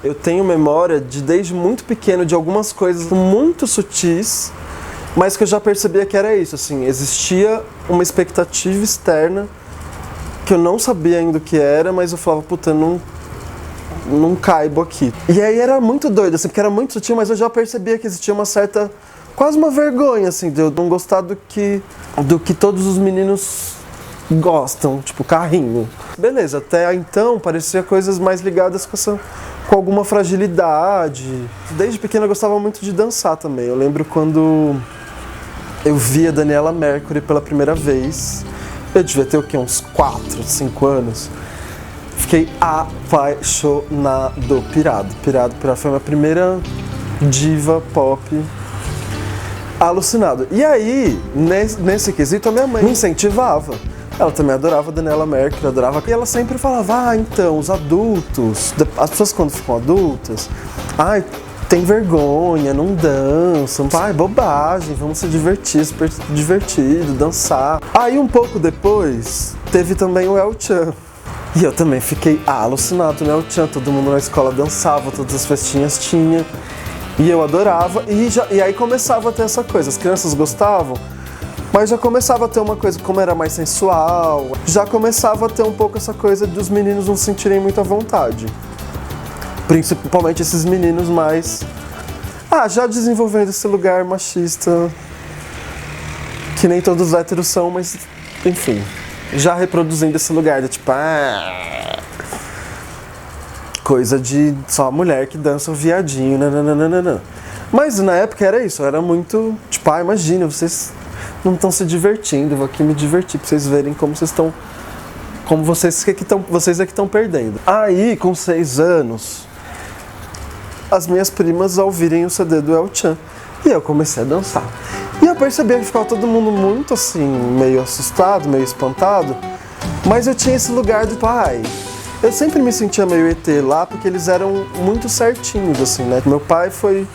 Eu tenho memória de, desde muito pequeno, de algumas coisas muito sutis, mas que eu já percebia que era isso, assim, existia uma expectativa externa que eu não sabia ainda o que era, mas eu falava, puta, eu não caibo aqui. E aí era muito doido, assim, porque era muito sutil, mas eu já percebia que existia uma certa, quase uma vergonha, assim, de eu não gostar do que todos os meninos gostam, tipo carrinho. Beleza, até então parecia coisas mais ligadas com alguma fragilidade. Desde pequeno eu gostava muito de dançar também. Eu lembro quando eu vi a Daniela Mercury pela primeira vez. Eu devia ter o quê? Uns 4, 5 anos. Fiquei apaixonado, pirado. Foi a minha primeira diva pop. Alucinado. E aí, nesse quesito, a minha mãe me incentivava. Ela também adorava a Daniela Mercury, adorava. E ela sempre falava, então, os adultos, as pessoas quando ficam adultas, tem vergonha, não dançam, bobagem, vamos se divertir, super divertido, dançar. Aí um pouco depois, teve também o El Chan. E eu também fiquei alucinado no El Chan, todo mundo na escola dançava, todas as festinhas tinha. E eu adorava, e aí começava a ter essa coisa, as crianças gostavam, mas já começava a ter uma coisa, como era mais sensual, já começava a ter um pouco essa coisa dos meninos não se sentirem muito à vontade. Principalmente esses meninos mais... já desenvolvendo esse lugar machista, que nem todos os héteros são, mas, enfim, já reproduzindo esse lugar de tipo, coisa de só a mulher que dança o viadinho, nananana. Mas na época era isso, era muito, tipo, imagina, vocês não estão se divertindo, vou aqui me divertir pra vocês verem como vocês estão, vocês é que estão perdendo. Aí, com 6 anos, as minhas primas ouvirem o CD do El Chan, e eu comecei a dançar. E eu percebia que ficava todo mundo muito assim, meio assustado, meio espantado, mas eu tinha esse lugar do pai. Eu sempre me sentia meio ET lá, porque eles eram muito certinhos, assim, né? Meu pai foi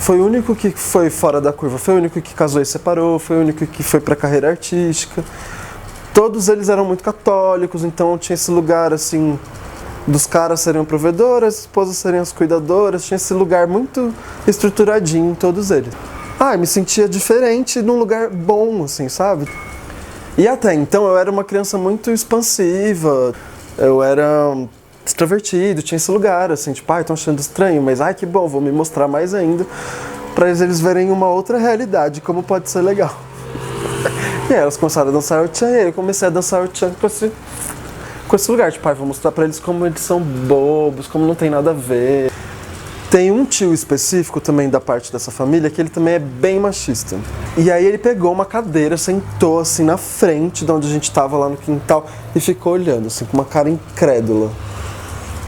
o único que foi fora da curva, foi o único que casou e separou, foi o único que foi pra carreira artística. Todos eles eram muito católicos, então tinha esse lugar, assim, dos caras serem provedoras, as esposas serem as cuidadoras, tinha esse lugar muito estruturadinho em todos eles. Eu me sentia diferente num lugar bom, assim, sabe? E até então eu era uma criança muito expansiva, eu era extrovertido, tinha esse lugar, assim, tipo, estão achando estranho, mas que bom, vou me mostrar mais ainda, pra eles verem uma outra realidade, como pode ser legal. E aí elas começaram a dançar o Chan, e aí eu comecei a dançar o Chan com esse lugar, tipo, vou mostrar pra eles como eles são bobos, como não tem nada a ver. Tem um tio específico também da parte dessa família que ele também é bem machista. E aí ele pegou uma cadeira, sentou assim na frente de onde a gente tava lá no quintal e ficou olhando assim com uma cara incrédula.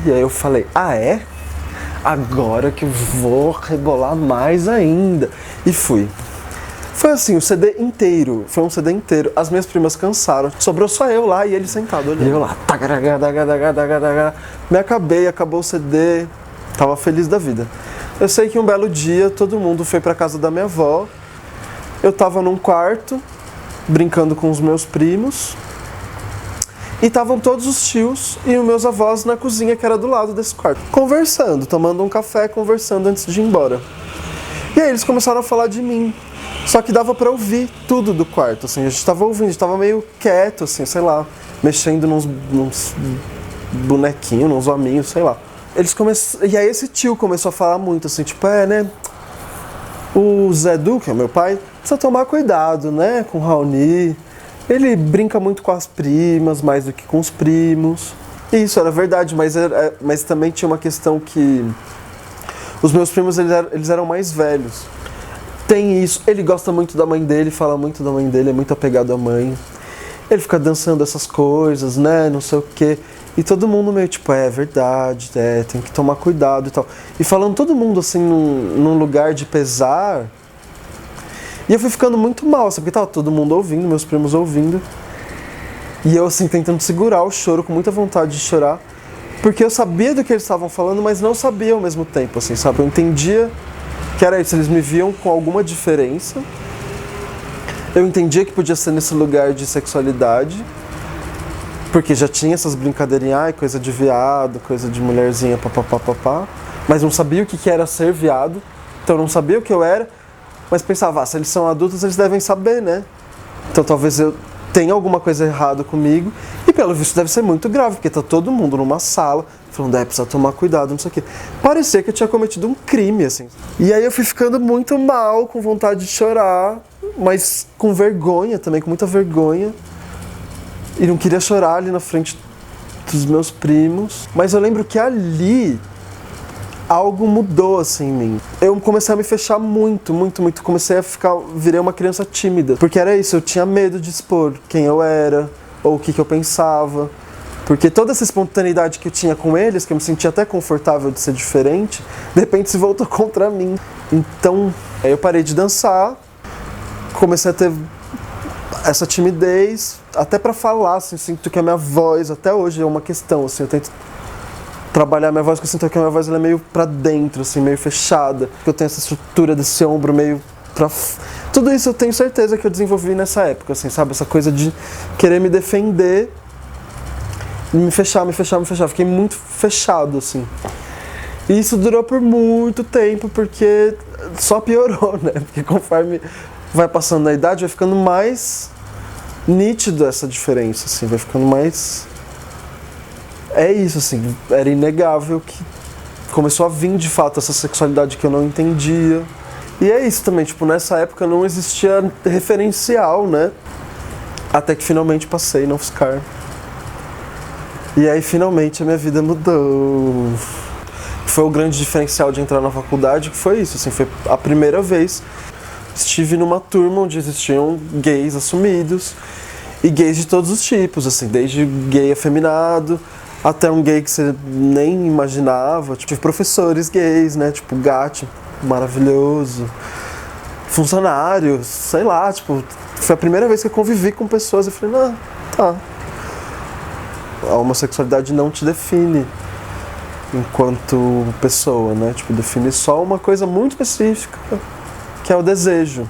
E aí eu falei, é? Agora que eu vou rebolar mais ainda. E fui. Foi assim, o CD inteiro, foi um CD inteiro. As minhas primas cansaram, sobrou só eu lá e ele sentado olhando. E eu lá, me acabou o CD, tava feliz da vida. Eu sei que um belo dia todo mundo foi pra casa da minha avó. Eu tava num quarto, brincando com os meus primos. E estavam todos os tios e os meus avós na cozinha que era do lado desse quarto. Conversando, tomando um café, conversando antes de ir embora. E aí eles começaram a falar de mim. Só que dava pra ouvir tudo do quarto, assim, a gente tava ouvindo, a gente tava meio quieto, assim, sei lá, mexendo nos bonequinhos, nos hominhos, sei lá. E aí esse tio começou a falar muito, assim, tipo, né, o Zé Du, que é meu pai, precisa tomar cuidado, né, com o Raoni, ele brinca muito com as primas, mais do que com os primos. E isso era verdade, mas também tinha uma questão que os meus primos, eles eram mais velhos. Tem isso, ele gosta muito da mãe dele, fala muito da mãe dele, é muito apegado à mãe. Ele fica dançando essas coisas, né, não sei o quê. E todo mundo meio tipo, é verdade, tem que tomar cuidado e tal. E falando todo mundo assim, num lugar de pesar. E eu fui ficando muito mal, sabe? Porque tava todo mundo ouvindo, meus primos ouvindo. E eu assim, tentando segurar o choro, com muita vontade de chorar. Porque eu sabia do que eles estavam falando, mas não sabia ao mesmo tempo, assim, sabe? Eu entendia que era isso, eles me viam com alguma diferença. Eu entendia que podia ser nesse lugar de sexualidade. Porque já tinha essas brincadeirinhas, ai, coisa de viado, coisa de mulherzinha, papapá, mas não sabia o que era ser viado, então não sabia o que eu era, mas pensava, se eles são adultos, eles devem saber, né? Então talvez eu tenha alguma coisa errada comigo, e pelo visto deve ser muito grave, porque tá todo mundo numa sala, falando, precisa tomar cuidado, não sei o quê. Parecia que eu tinha cometido um crime, assim. E aí eu fui ficando muito mal, com vontade de chorar, mas com vergonha também, com muita vergonha. E não queria chorar ali na frente dos meus primos. Mas eu lembro que ali algo mudou assim em mim. Eu comecei a me fechar muito. Comecei a virei uma criança tímida. Porque era isso, eu tinha medo de expor quem eu era, ou o que eu pensava. Porque toda essa espontaneidade que eu tinha com eles, que eu me sentia até confortável de ser diferente, de repente se voltou contra mim. Então, aí eu parei de dançar, comecei a ter essa timidez, até pra falar, assim, sinto que a minha voz, até hoje é uma questão, assim, eu tento trabalhar a minha voz, porque eu sinto que a minha voz ela é meio pra dentro, assim, meio fechada, eu tenho essa estrutura desse ombro meio pra... Tudo isso eu tenho certeza que eu desenvolvi nessa época, assim, sabe, essa coisa de querer me defender, me fechar, fiquei muito fechado, assim. E isso durou por muito tempo, porque só piorou, né, porque conforme vai passando a idade, vai ficando mais nítido essa diferença, assim, vai ficando mais... É isso, assim, era inegável que começou a vir, de fato, essa sexualidade que eu não entendia. E é isso também, tipo, nessa época não existia referencial, né? Até que finalmente passei na UFSCar. E aí, finalmente, a minha vida mudou. Foi o grande diferencial de entrar na faculdade, que foi isso, assim, foi a primeira vez. Estive numa turma onde existiam gays assumidos e gays de todos os tipos, assim, desde gay afeminado até um gay que você nem imaginava. Tipo, tive professores gays, né, tipo Gatti, maravilhoso, funcionários, sei lá, tipo, foi a primeira vez que eu convivi com pessoas e falei, não, tá, a homossexualidade não te define enquanto pessoa, né, tipo, define só uma coisa muito específica, que é o desejo.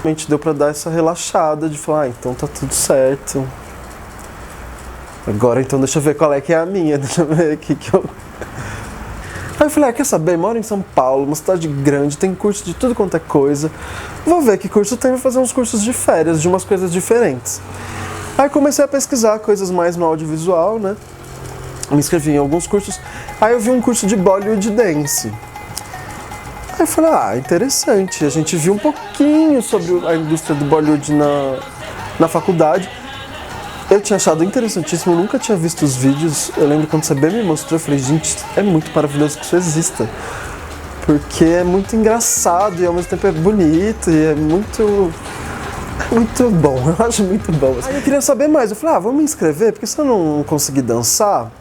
Realmente deu pra dar essa relaxada de falar, então tá tudo certo. Agora então deixa eu ver qual é que é a minha, deixa eu ver aqui que eu... Aí eu falei, quer saber, moro em São Paulo, uma cidade grande, tem curso de tudo quanto é coisa. Vou ver que curso tem, vou fazer uns cursos de férias, de umas coisas diferentes. Aí comecei a pesquisar coisas mais no audiovisual, né? Me inscrevi em alguns cursos. Aí eu vi um curso de Bollywood Dance. Aí eu falei, interessante. A gente viu um pouquinho sobre a indústria do Bollywood na faculdade. Eu tinha achado interessantíssimo, eu nunca tinha visto os vídeos. Eu lembro quando você bem me mostrou, eu falei, gente, é muito maravilhoso que isso exista. Porque é muito engraçado e ao mesmo tempo é bonito e é muito bom, eu acho muito bom. Aí eu queria saber mais, eu falei, vamos me inscrever, porque se eu não conseguir dançar,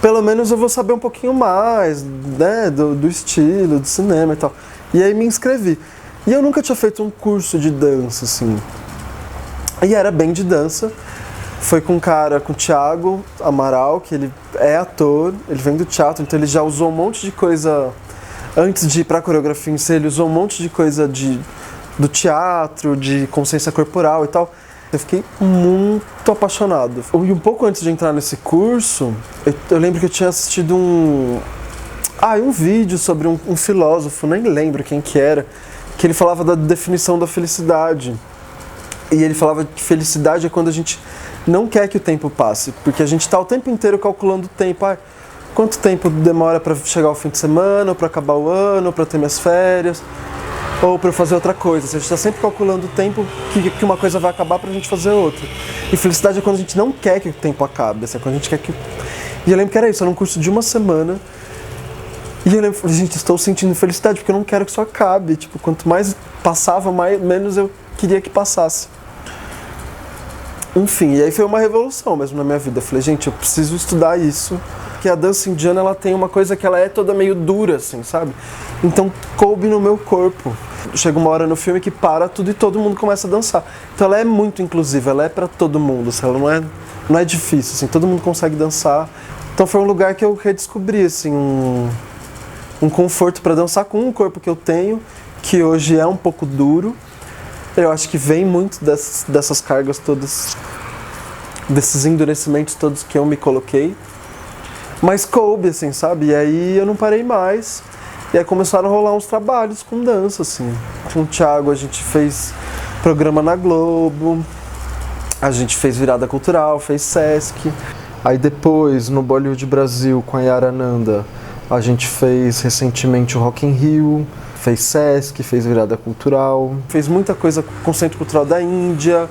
pelo menos eu vou saber um pouquinho mais, né, do estilo, do cinema e tal. E aí me inscrevi. E eu nunca tinha feito um curso de dança, assim. E era bem de dança. Foi com um cara, com o Thiago Amaral, que ele é ator, ele vem do teatro, então ele já usou um monte de coisa, antes de ir pra coreografia em si, ele usou um monte de coisa do teatro, de consciência corporal e tal. Eu fiquei muito apaixonado. E um pouco antes de entrar nesse curso, eu lembro que eu tinha assistido um vídeo sobre um filósofo, nem lembro quem que era, que ele falava da definição da felicidade. E ele falava que felicidade é quando a gente não quer que o tempo passe, porque a gente está o tempo inteiro calculando o tempo. Quanto tempo demora para chegar o fim de semana, ou para acabar o ano, ou para ter minhas férias, ou para eu fazer outra coisa. A gente está sempre calculando o tempo que uma coisa vai acabar para a gente fazer outra. E felicidade é quando a gente não quer que o tempo acabe, assim, é quando a gente quer que... E eu lembro que era isso, era um curso de uma semana. E eu lembro, gente, estou sentindo felicidade porque eu não quero que isso acabe. Tipo, quanto mais passava, menos eu queria que passasse. Enfim, e aí foi uma revolução mesmo na minha vida. Eu falei, gente, eu preciso estudar isso. Porque a dança indiana, ela tem uma coisa que ela é toda meio dura, assim, sabe? Então, coube no meu corpo. Chega uma hora no filme que para tudo e todo mundo começa a dançar. Então ela é muito inclusiva, ela é pra todo mundo, assim, ela não é difícil, assim, todo mundo consegue dançar. Então foi um lugar que eu redescobri, assim, um conforto pra dançar com um corpo que eu tenho, que hoje é um pouco duro. Eu acho que vem muito dessas cargas todas desses endurecimentos todos que eu me coloquei. Mas coube, assim, sabe? E aí eu não parei mais. E aí começaram a rolar uns trabalhos com dança, assim. Com o Thiago a gente fez programa na Globo, a gente fez virada cultural, fez Sesc. Aí depois, no Bollywood Brasil, com a Yara Nanda, a gente fez recentemente o Rock in Rio, fez Sesc, fez virada cultural, fez muita coisa com o Centro Cultural da Índia,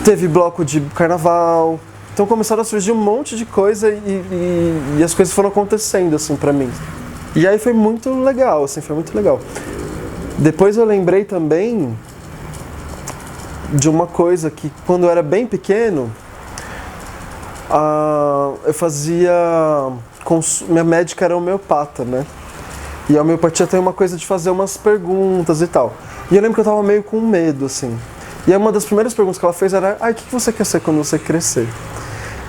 teve bloco de carnaval. Então começaram a surgir um monte de coisa e as coisas foram acontecendo, assim, pra mim. E aí foi muito legal, assim, foi muito legal. Depois eu lembrei também de uma coisa que, quando eu era bem pequeno, eu fazia... Minha médica era homeopata, né? E a homeopatia tem uma coisa de fazer umas perguntas e tal. E eu lembro que eu tava meio com medo, assim. E aí uma das primeiras perguntas que ela fez era: o que você quer ser quando você crescer?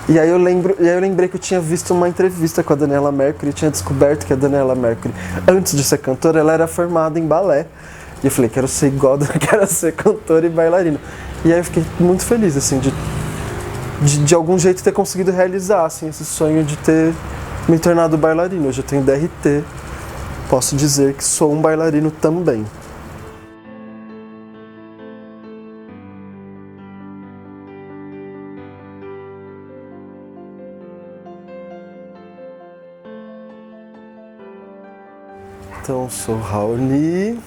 E aí eu lembrei que eu tinha visto uma entrevista com a Daniela Mercury e tinha descoberto que a Daniela Mercury, antes de ser cantora, ela era formada em balé. E eu falei, quero ser igual, quero ser cantora e bailarina. E aí eu fiquei muito feliz, assim, de algum jeito ter conseguido realizar, assim, esse sonho de ter me tornado bailarino. Hoje eu tenho DRT, posso dizer que sou um bailarino também. Então, sou Raoni,